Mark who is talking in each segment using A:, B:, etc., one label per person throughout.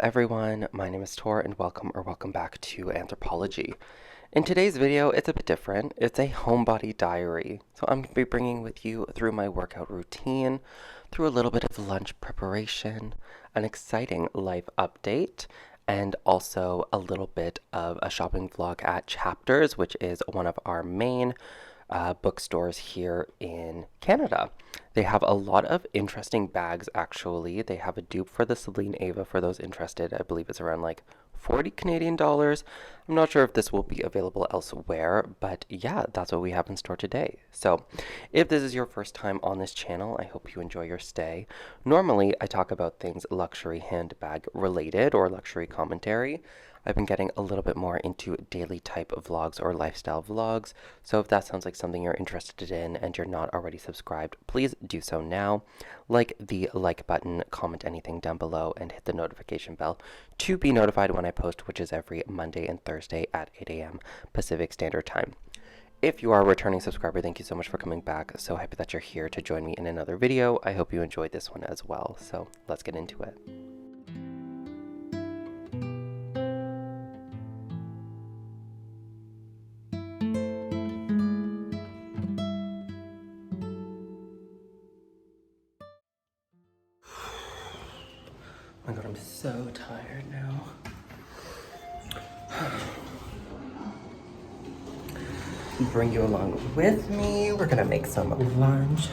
A: everyone, my name is Thor and welcome back to Anthropology. In today's video, it's a bit different. It's a homebody diary. So I'm going to be bringing with you through my workout routine, through a little bit of lunch preparation, an exciting life update, and also a little bit of a shopping vlog at Chapters, which is one of our main bookstores here in Canada. They have a lot of interesting bags, actually. They have a dupe for the Celine Ava for those interested. I believe it's around like 40 Canadian dollars. I'm not sure if this will be available elsewhere, but yeah, that's what we have in store today. So if this is your first time on this channel, I hope you enjoy your stay. Normally, I talk about things luxury handbag related or luxury commentary. I've been getting a little bit more into daily type of vlogs or lifestyle vlogs, so if that sounds like something you're interested in and you're not already subscribed, please do so now. Like the like button, comment anything down below, and hit the notification bell to be notified when I post, which is every Monday and Thursday at 8 a.m. Pacific Standard Time. If you are a returning subscriber, thank you so much for coming back. So happy that you're here to join me in another video. I hope you enjoyed this one as well, so let's get into it. Oh my god, I'm so tired now. Bring you along with me. We're gonna make some lunch.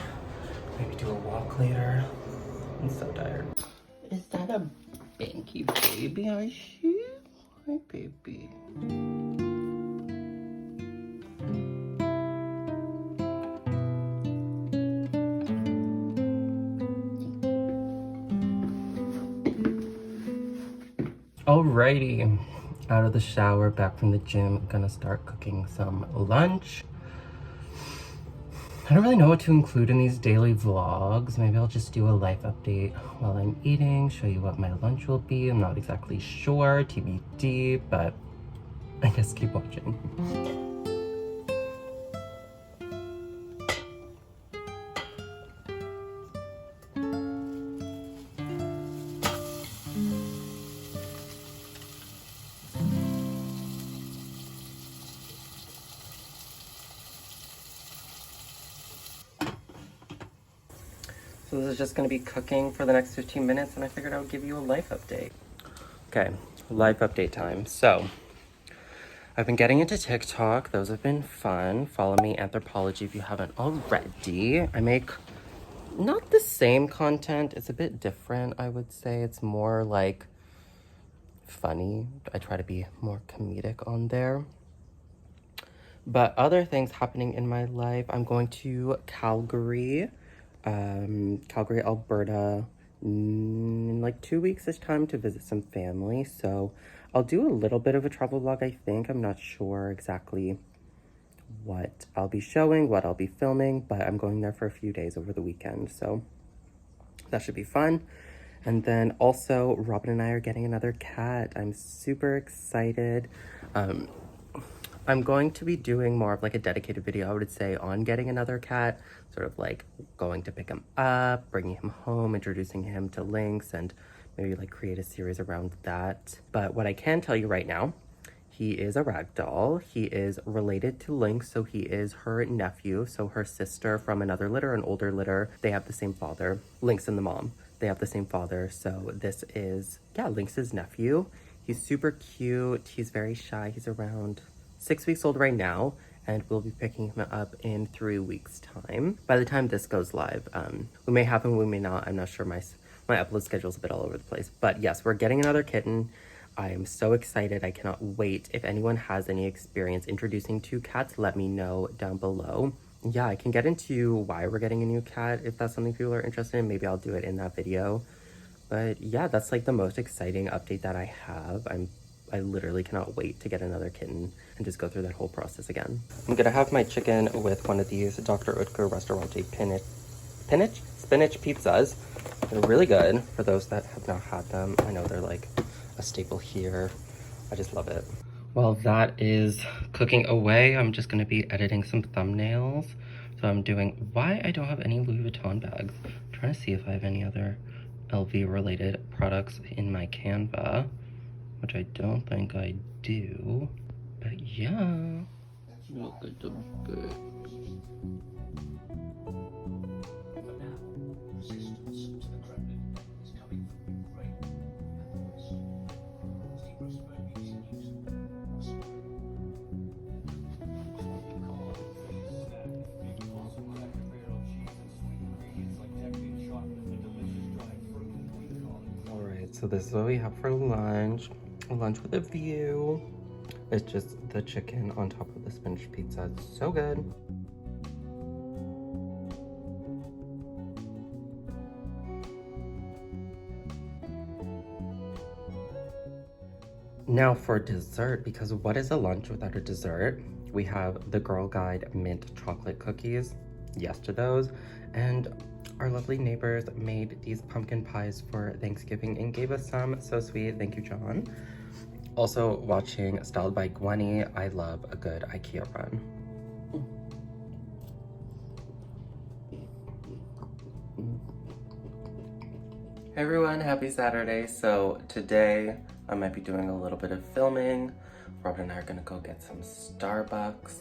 A: Maybe do a walk later. I'm so tired. Is that a banky baby I see? Hi, baby. Alrighty, out of the shower, back from the gym, gonna start cooking some lunch. I don't really know what to include in these daily vlogs. Maybe I'll just do a life update while I'm eating, show you what my lunch will be. I'm not exactly sure, TBD, but I guess keep watching. So this is just going to be cooking for the next 15 minutes, and I figured I would give you a life update. Okay, life update time. So, I've been getting into TikTok. Those have been fun. Follow me, Anthropology, if you haven't already. I make not the same content. It's a bit different, I would say. It's more like funny. I try to be more comedic on there. But other things happening in my life. I'm going to Calgary, Alberta, in like 2 weeks this time to visit some family. So I'll do a little bit of a travel vlog, I think. I'm not sure exactly what I'll be showing, what I'll be filming, but I'm going there for a few days over the weekend. So that should be fun. And then also Robin and I are getting another cat. I'm super excited. I'm going to be doing more of like a dedicated video, I would say, on getting another cat, sort of like going to pick him up, bringing him home, introducing him to Lynx, and maybe like create a series around that. But what I can tell you right now, he is a ragdoll. He is related to Lynx, so he is her nephew. So her sister from another litter, an older litter, they have the same father. Lynx and the mom, they have the same father. So this is, yeah, Lynx's nephew. He's super cute. He's very shy. He's around 6 weeks old right now, and we'll be picking him up in 3 weeks' time. By the time this goes live, we may have him, we may not. I'm not sure. My upload schedule is a bit all over the place. But yes, we're getting another kitten. I am so excited. I cannot wait. If anyone has any experience introducing two cats, let me know down below. Yeah, I can get into why we're getting a new cat if that's something people are interested in. Maybe I'll do it in that video. But yeah, that's like the most exciting update that I have. I literally cannot wait to get another kitten and just go through that whole process again. I'm gonna have my chicken with one of these Dr. Utker Restaurante spinach pizzas. They're really good for those that have not had them. I know they're like a staple here. I just love it. While that is cooking away, I'm just gonna be editing some thumbnails. So I'm doing why I don't have any Louis Vuitton bags. I'm trying to see if I have any other LV related products in my Canva, which I don't think I do, but yeah. Look at the bit. Alright, so this is what we have for lunch. Lunch with a view. It's just the chicken on top of the spinach pizza. It's so good. Now for dessert, because what is a lunch without a dessert? We have the Girl Guide mint chocolate cookies. Yes to those. And our lovely neighbors made these pumpkin pies for Thanksgiving and gave us some. So sweet. Thank you, John. Also watching Styled by Gwenny. I love a good IKEA run. Hey everyone, happy Saturday. So today I might be doing a little bit of filming. Robin and I are gonna go get some Starbucks.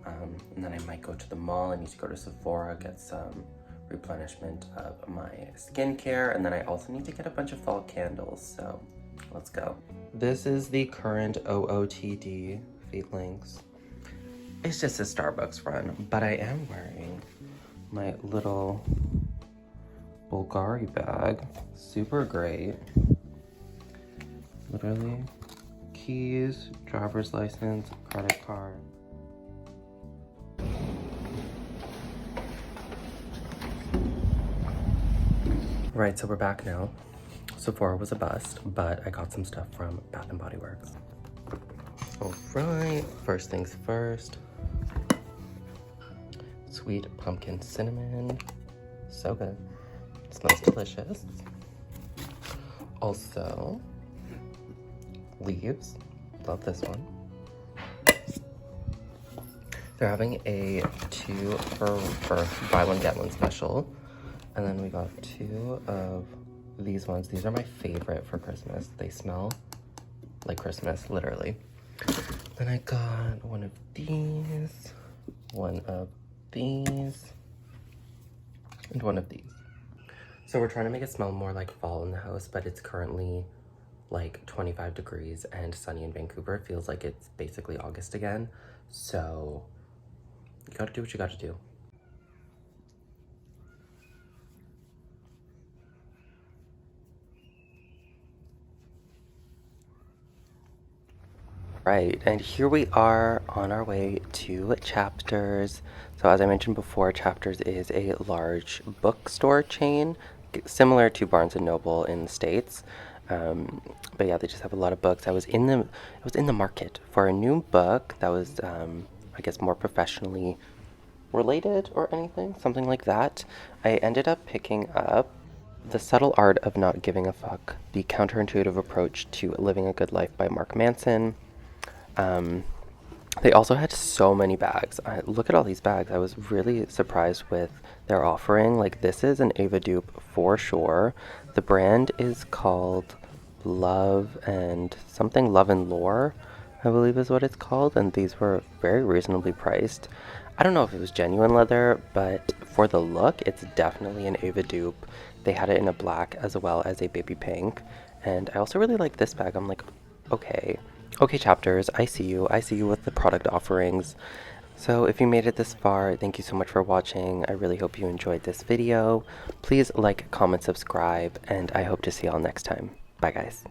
A: And then I might go to the mall. I need to go to Sephora, get some replenishment of my skincare. And then I also need to get a bunch of fall candles, so let's go. This is the current OOTD feet links. It's just a Starbucks run, but I am wearing my little Bulgari bag. Super great. Literally, keys, driver's license, credit card. Right, so we're back now. Sephora was a bust, but I got some stuff from Bath & Body Works. All right, first things first. Sweet pumpkin cinnamon. So good. It smells delicious. Also, leaves. Love this one. They're having a 2 for buy one get one special. And then we got 2 of these ones. These are my favorite for Christmas. They smell like Christmas, literally. Then I got one of these, one of these, and one of these. So we're trying to make it smell more like fall in the house, but it's currently like 25 degrees and sunny in Vancouver. It feels like it's basically August again. So you gotta do what you gotta do. Right, and here we are on our way to Chapters. So as I mentioned before, Chapters is a large bookstore chain, similar to Barnes & Noble in the States. But yeah, they just have a lot of books. I was in the market for a new book that was, I guess, more professionally related or anything, something like that. I ended up picking up The Subtle Art of Not Giving a Fuck, The Counterintuitive Approach to Living a Good Life by Mark Manson. They also had so many bags. Look at all these bags. I was really surprised with their offering. Like, this is an Ava Dupe for sure. The brand is called Love and something, Love and Lore, I believe is what it's called. And these were very reasonably priced. I don't know if it was genuine leather, but for the look, it's definitely an Ava Dupe. They had it in a black as well as a baby pink. And I also really like this bag. I'm like, okay, Chapters, I see you with the product offerings. So if you made it this far, thank you so much for watching. I really hope you enjoyed this video. Please like, comment, subscribe, and I hope to see y'all next time. Bye guys.